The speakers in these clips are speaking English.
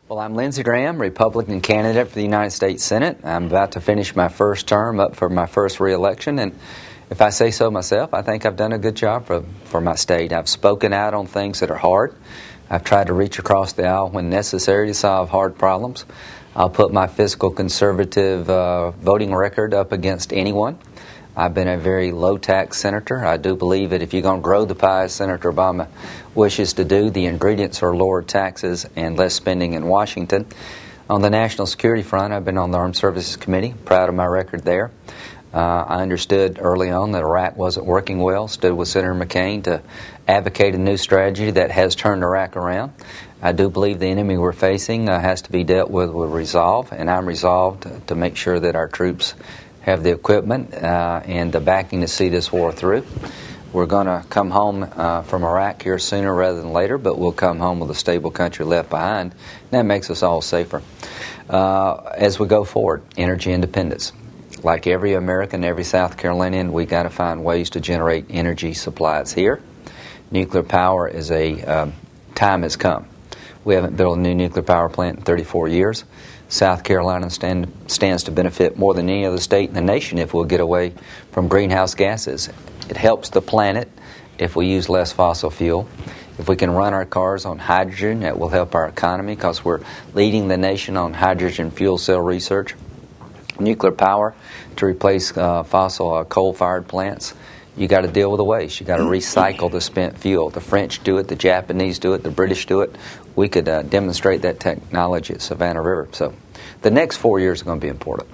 Well, I'm Lindsey Graham, Republican candidate for the United States Senate. I'm about to finish my first term, up for my first re-election, and if I say so myself, I think I've done a good job for my state. I've spoken out on things that are hard. I've tried to reach across the aisle when necessary to solve hard problems. I'll put my fiscal conservative voting record up against anyone. I've been a very low-tax senator. I do believe that if you're going to grow the pie, as Senator Obama wishes to do, the ingredients are lower taxes and less spending in Washington. On the national security front, I've been on the Armed Services Committee. Proud of my record there. I understood early on that Iraq wasn't working well, stood with Senator McCain to advocate a new strategy that has turned Iraq around. I do believe the enemy we're facing has to be dealt with resolve, and I'm resolved to make sure that our troops have the equipment and the backing to see this war through. We're going to come home from Iraq here sooner rather than later, but we'll come home with a stable country left behind. And that makes us all safer. As we go forward, energy independence. Like every American, every South Carolinian, we got to find ways to generate energy supplies here. Nuclear power is time has come. We haven't built a new nuclear power plant in 34 years. South Carolina stands to benefit more than any other state in the nation if we'll get away from greenhouse gases. It helps the planet if we use less fossil fuel. If we can run our cars on hydrogen, that will help our economy because we're leading the nation on hydrogen fuel cell research. Nuclear power to replace fossil coal-fired plants. You got to deal with the waste. You got to recycle the spent fuel. The French do it, the Japanese do it, the British do it. We could demonstrate that technology at Savannah River. So the next 4 years are going to be important.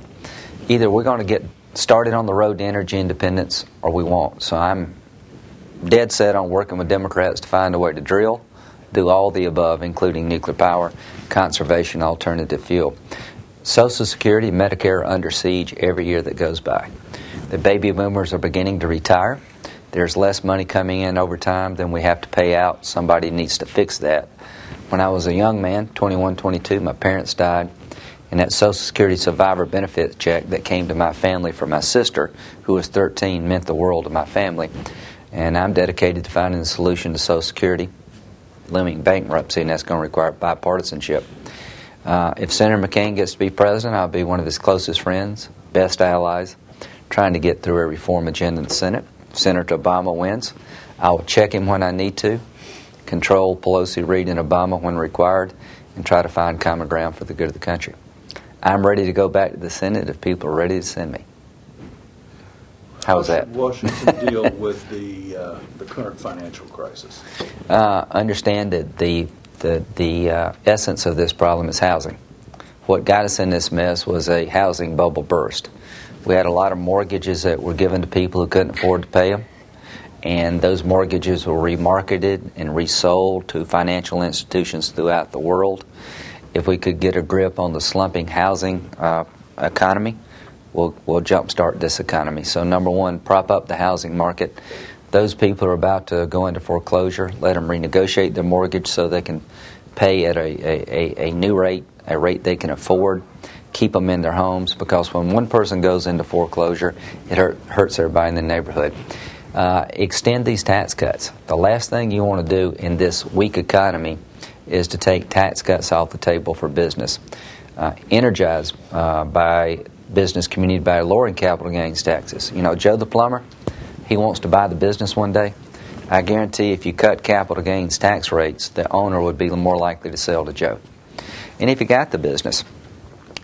Either we're going to get started on the road to energy independence or we won't. So I'm dead set on working with Democrats to find a way to drill, do all the above, including nuclear power, conservation, alternative fuel. Social Security and Medicare are under siege every year that goes by. The baby boomers are beginning to retire. There's less money coming in over time than we have to pay out. Somebody needs to fix that. When I was a young man, 21, 22, my parents died, and that Social Security survivor benefit check that came to my family for my sister, who was 13, meant the world to my family. And I'm dedicated to finding a solution to Social Security, limiting bankruptcy, and that's going to require bipartisanship. If Senator McCain gets to be president, I'll be one of his closest friends, best allies, trying to get through a reform agenda in the Senate. If Senator Obama wins, I will check him when I need to, control Pelosi, Reid, and Obama when required, and try to find common ground for the good of the country. I'm ready to go back to the Senate if people are ready to send me. How was that? Washington deal with the current financial crisis? Understand that the essence of this problem is housing. What got us in this mess was a housing bubble burst. We had a lot of mortgages that were given to people who couldn't afford to pay them, and those mortgages were remarketed and resold to financial institutions throughout the world. If we could get a grip on the slumping housing economy, we'll jumpstart this economy. So number one, prop up the housing market. Those people are about to go into foreclosure. Let them renegotiate their mortgage so they can pay at a new rate, a rate they can afford. Keep them in their homes, because when one person goes into foreclosure, it hurts everybody in the neighborhood. Extend these tax cuts. The last thing you want to do in this weak economy is to take tax cuts off the table for business. Energized by business community by lowering capital gains taxes. You know, Joe the plumber, he wants to buy the business one day. I guarantee if you cut capital gains tax rates, the owner would be more likely to sell to Joe. And if you got the business,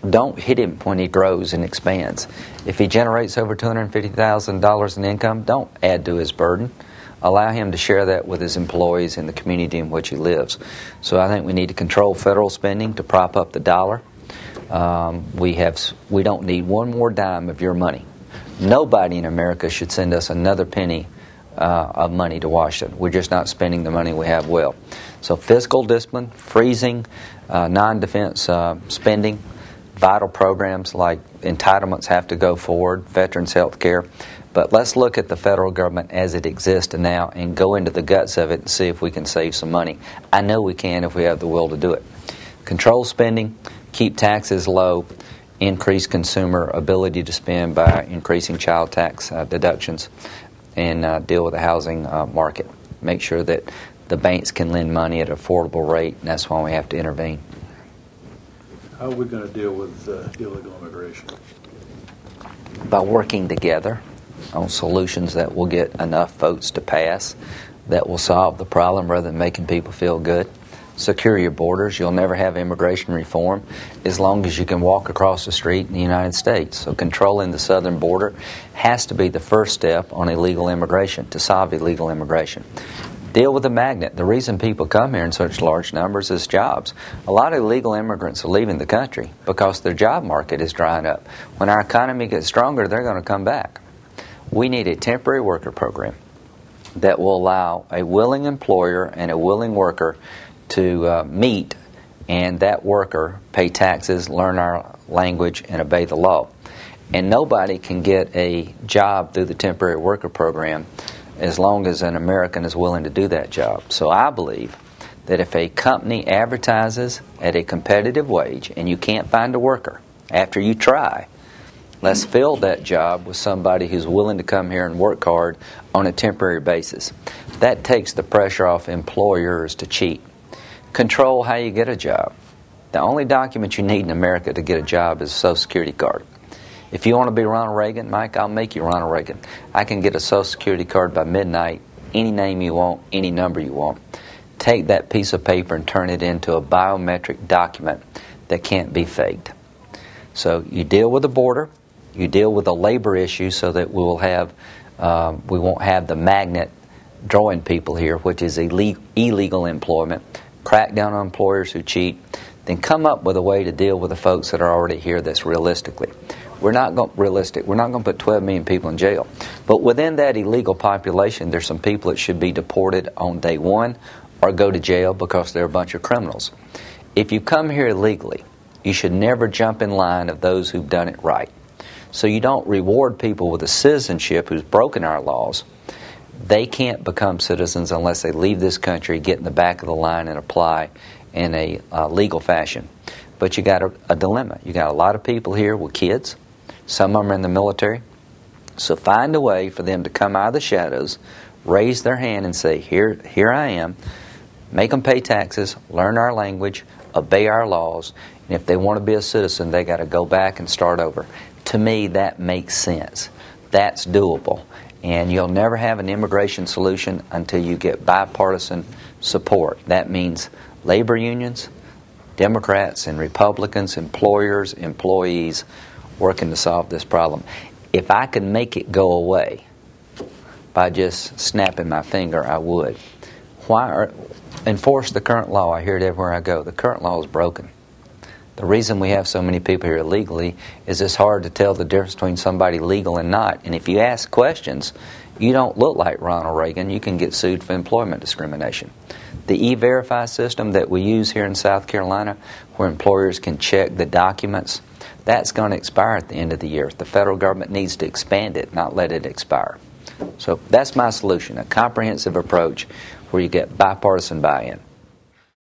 don't hit him when he grows and expands. If he generates over $250,000 in income, don't add to his burden. Allow him to share that with his employees in the community in which he lives. So I think we need to control federal spending to prop up the dollar. We don't need one more dime of your money. Nobody in America should send us another penny of money to Washington. We're just not spending the money we have well. So fiscal discipline, freezing non-defense spending, vital programs like entitlements have to go forward, veterans health care. But let's look at the federal government as it exists now and go into the guts of it and see if we can save some money. I know we can if we have the will to do it. Control spending, keep taxes low, increase consumer ability to spend by increasing child tax deductions, and deal with the housing market. Make sure that the banks can lend money at an affordable rate, and that's why we have to intervene. How are we going to deal with illegal immigration? By working together on solutions that will get enough votes to pass that will solve the problem rather than making people feel good. Secure your borders. You'll never have immigration reform as long as you can walk across the street in the United States. So controlling the southern border has to be the first step on illegal immigration, to solve illegal immigration. Deal with the magnet. The reason people come here in such large numbers is jobs. A lot of illegal immigrants are leaving the country because their job market is drying up. When our economy gets stronger, they're going to come back. We need a temporary worker program that will allow a willing employer and a willing worker to meet, and that worker pay taxes, learn our language, and obey the law. And nobody can get a job through the temporary worker program as long as an American is willing to do that job. So I believe that if a company advertises at a competitive wage and you can't find a worker after you try, let's fill that job with somebody who's willing to come here and work hard on a temporary basis. That takes the pressure off employers to cheat. Control how you get a job. The only document you need in America to get a job is a Social Security card. If you want to be Ronald Reagan, Mike, I'll make you Ronald Reagan. I can get a Social Security card by midnight, any name you want, any number you want. Take that piece of paper and turn it into a biometric document that can't be faked. So you deal with the border, you deal with the labor issue so that we won't have the magnet drawing people here, which is illegal employment. Crack down on employers who cheat, then come up with a way to deal with the folks that are already here that's realistically. We're not going to put 12 million people in jail. But within that illegal population, there's some people that should be deported on day one or go to jail because they're a bunch of criminals. If you come here illegally, you should never jump in line of those who've done it right. So you don't reward people with a citizenship who's broken our laws. They can't become citizens unless they leave this country, get in the back of the line, and apply in a legal fashion. But you got a dilemma. You got a lot of people here with kids. Some of them are in the military. So find a way for them to come out of the shadows, raise their hand and say, here I am. Make them pay taxes, learn our language, obey our laws. And if they want to be a citizen, they got to go back and start over. To me, that makes sense. That's doable. And you'll never have an immigration solution until you get bipartisan support. That means labor unions, Democrats and Republicans, employers, employees working to solve this problem. If I could make it go away by just snapping my finger, I would. Enforce the current law? I hear it everywhere I go. The current law is broken. The reason we have so many people here illegally is it's hard to tell the difference between somebody legal and not. And if you ask questions, you don't look like Ronald Reagan, you can get sued for employment discrimination. The E-Verify system that we use here in South Carolina, where employers can check the documents, that's going to expire at the end of the year. The federal government needs to expand it, not let it expire. So that's my solution, a comprehensive approach where you get bipartisan buy-in.